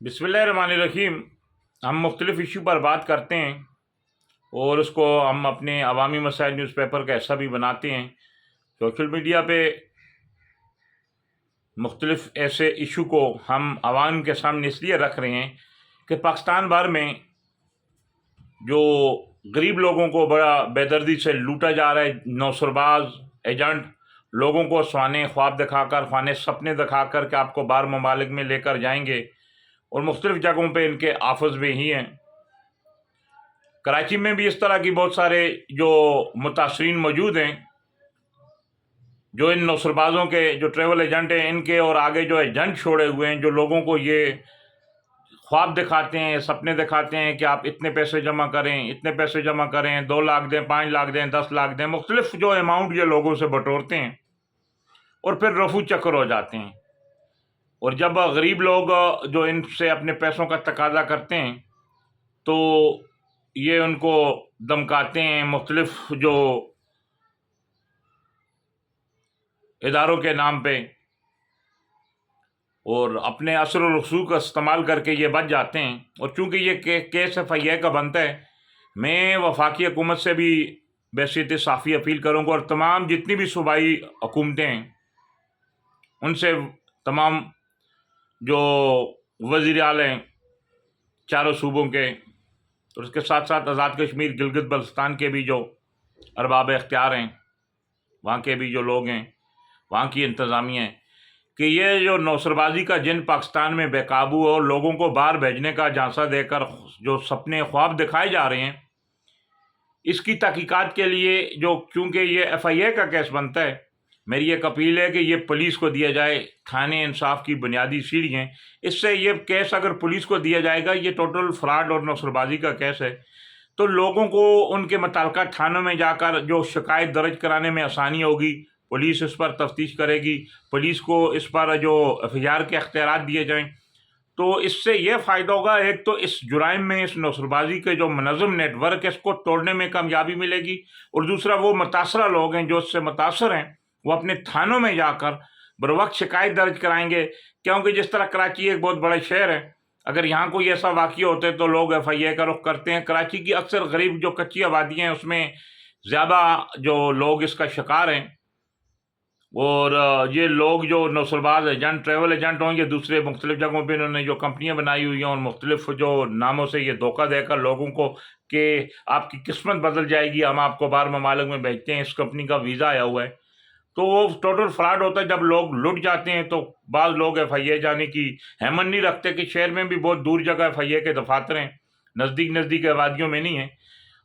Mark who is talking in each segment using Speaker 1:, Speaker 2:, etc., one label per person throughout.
Speaker 1: बिस्मिल्लाहिर्रहमानिर्रहीम। हम मुख्तलिफ़ इशू पर बात करते हैं और उसको हम अपने अवामी मसाइल न्यूज़पेपर का हिस्सा भी बनाते हैं। सोशल मीडिया पे मुख्तलिफ़ ऐसे इशू को हम आवाम के सामने इसलिए रख रहे हैं कि पाकिस्तान भर में जो गरीब लोगों को बड़ा बेदर्दी से लूटा जा रहा है, नौसरबाज एजेंट लोगों को ख्वाने ख्वाब दिखाकर, ख्वाने सपने दिखाकर कि आपको बाहर ममालिक में लेकर जाएंगे और मुख्तलिफ़ जगहों पे इनके आफिस भी ही हैं। कराची में भी इस तरह की बहुत सारे जो मुतासरीन मौजूद हैं, जो इन नौसरबाजों के जो ट्रेवल एजेंट हैं इनके और आगे जो एजेंट छोड़े हुए हैं, जो लोगों को ये ख्वाब दिखाते हैं, सपने दिखाते हैं कि आप इतने पैसे जमा करें, इतने पैसे जमा करें, 2 लाख दें, 5 लाख दें, 10 लाख दें, मुख्तलिफ जो अमाउंट ये लोगों से बटोरते हैं और फिर रफू चक्कर हो जाते हैं। और जब गरीब लोग जो इनसे अपने पैसों का तकाजा करते हैं तो ये उनको धमकाते हैं मुख्तलिफ जो इदारों के नाम पे, और अपने असर और रसूख का इस्तेमाल करके ये बच जाते हैं। और चूँकि ये केस FIA का बनता है, मैं वफाकी हुकूमत से भी बहसीत साफ़ी अपील करूँगा और तमाम जितनी भी सूबाई हुकूमतें हैं उनसे, तमाम जो वज़ीर आला हैं चारों सूबों के, और उसके साथ साथ आज़ाद कश्मीर गिलगित बल्तिस्तान के भी जो अरबाब इख्तियार हैं, वहाँ के भी जो लोग हैं, वहाँ की इंतज़ामिया है, कि ये जो नौसरबाजी का जिन पाकिस्तान में बेकाबू और लोगों को बाहर भेजने का झांसा देकर जो सपने ख्वाब दिखाए जा रहे हैं, इसकी तहकीकात के लिए जो, चूँकि ये FIA का केस बनता है, मेरी एक अपील है कि ये पुलिस को दिया जाए। थाने इंसाफ की बुनियादी सीढ़ी हैं, इससे ये केस अगर पुलिस को दिया जाएगा, ये टोटल फ्रॉड और नौसरबाजी का केस है, तो लोगों को उनके मुतल्लिका थानों में जाकर जो शिकायत दर्ज कराने में आसानी होगी, पुलिस इस पर तफ्तीश करेगी, पुलिस को इस पर जो FIR के अख्तियारात दिए जाएँ, तो इससे यह फ़ायदा होगा। एक तो इस जुराइम में, इस नौसरबाजी के जो मुनज़्ज़म नेटवर्क है, इसको तोड़ने में कामयाबी मिलेगी, और दूसरा वो मुतासरा लोग हैं जो इससे मुतासर हैं, वो अपने थानों में जाकर बरवक्त शिकायत दर्ज कराएंगे। क्योंकि जिस तरह कराची एक बहुत बड़ा शहर है, अगर यहाँ कोई ऐसा वाक़या होता है तो लोग FIA का रुख करते हैं। कराची की अक्सर गरीब जो कच्ची आबादियाँ हैं उसमें ज़्यादा जो लोग इसका शिकार हैं, और ये लोग जो नौसरबाज एजेंट, ट्रेवल एजेंट होंगे, दूसरे मुख्तलिफ़ जगहों पे इन्होंने जो कंपनियां बनाई हुई हैं और मुख्तलिफ़ जो नामों से ये धोखा देकर लोगों को कि आपकी किस्मत बदल जाएगी, हम आपको बाहर ममालिक में भेजते हैं, इस कंपनी का वीज़ा आया हुआ है, तो वो टोटल फ्रॉड होता है। जब लोग लुट जाते हैं तो बाज़ लोग FIA जाने की हिम्मत नहीं रखते, कि शहर में भी बहुत दूर जगह FIA के दफातर हैं, नज़दीक आबादियों में नहीं है।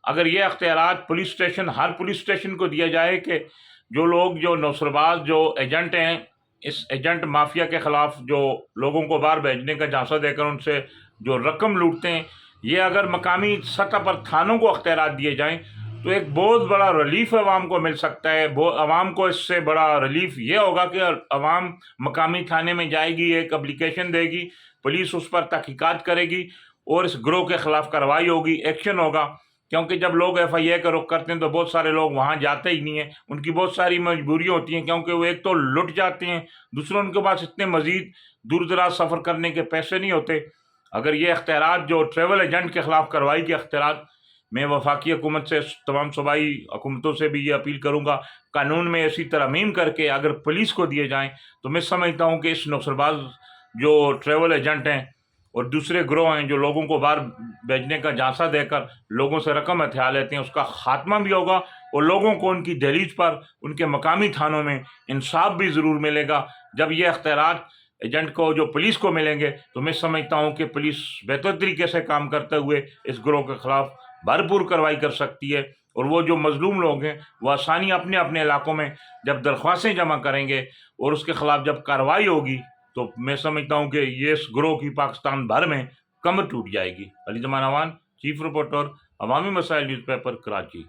Speaker 1: अगर ये अख्तियारात पुलिस स्टेशन, हर पुलिस स्टेशन को दिया जाए कि जो लोग, जो नौसरबाज जो एजेंट हैं, इस एजेंट माफिया के ख़िलाफ़ जो लोगों को बाहर भेजने का झांसा देकर उनसे जो रकम लूटते हैं, ये अगर मकामी सतह पर थानों को अख्तियारात दिए जाएं तो एक बहुत बड़ा रिलीफ आवाम को मिल सकता है। आवाम को इससे बड़ा रिलीफ ये होगा कि आवाम मकामी थाने में जाएगी, एक एप्लीकेशन देगी, पुलिस उस पर तहकीकात करेगी और इस गिरोह के ख़िलाफ़ कार्रवाई होगी, एक्शन होगा। क्योंकि जब लोग FIA का रुख करते हैं तो बहुत सारे लोग वहाँ जाते ही नहीं हैं, उनकी बहुत सारी मजबूरियाँ होती हैं, क्योंकि वो एक तो लुट जाते हैं, दूसरा उनके पास इतने मज़ीद दूर दराज सफ़र करने के पैसे नहीं होते। अगर ये अख्तियारात जो ट्रेवल एजेंट के ख़िलाफ़ कार्रवाई के अख्तियारात, मैं वफाकी हुकूमत से, तमाम सूबाई हुकूमतों से भी ये अपील करूँगा, कानून में ऐसी तरमीम करके अगर पुलिस को दिए जाएँ तो मैं समझता हूँ कि इस नौसरबाज जो ट्रेवल एजेंट हैं और दूसरे ग्रोह हैं जो लोगों को बाहर भेजने का झांसा देकर लोगों से रकम हथिया लेते हैं, उसका खात्मा भी होगा और लोगों को उनकी दहलीज पर, उनके मकामी थानों में इंसाफ भी ज़रूर मिलेगा। जब ये अख्तियारात एजेंट को, जो पुलिस को मिलेंगे, तो मैं समझता हूँ कि पुलिस बेहतर तरीके से काम करते हुए इस गिरोह के ख़िलाफ़ भरपूर कार्रवाई कर सकती है, और वो जो मज़लूम लोग हैं वो आसानी अपने अपने इलाकों में जब दरख्वास्तें जमा करेंगे और उसके ख़िलाफ़ जब कार्रवाई होगी, तो मैं समझता हूँ कि ये इस गिरोह की पाकिस्तान भर में कमर टूट जाएगी। अली ज़मान अवान, चीफ रिपोर्टर, अवामी मसाइल न्यूज़पेपर, कराची।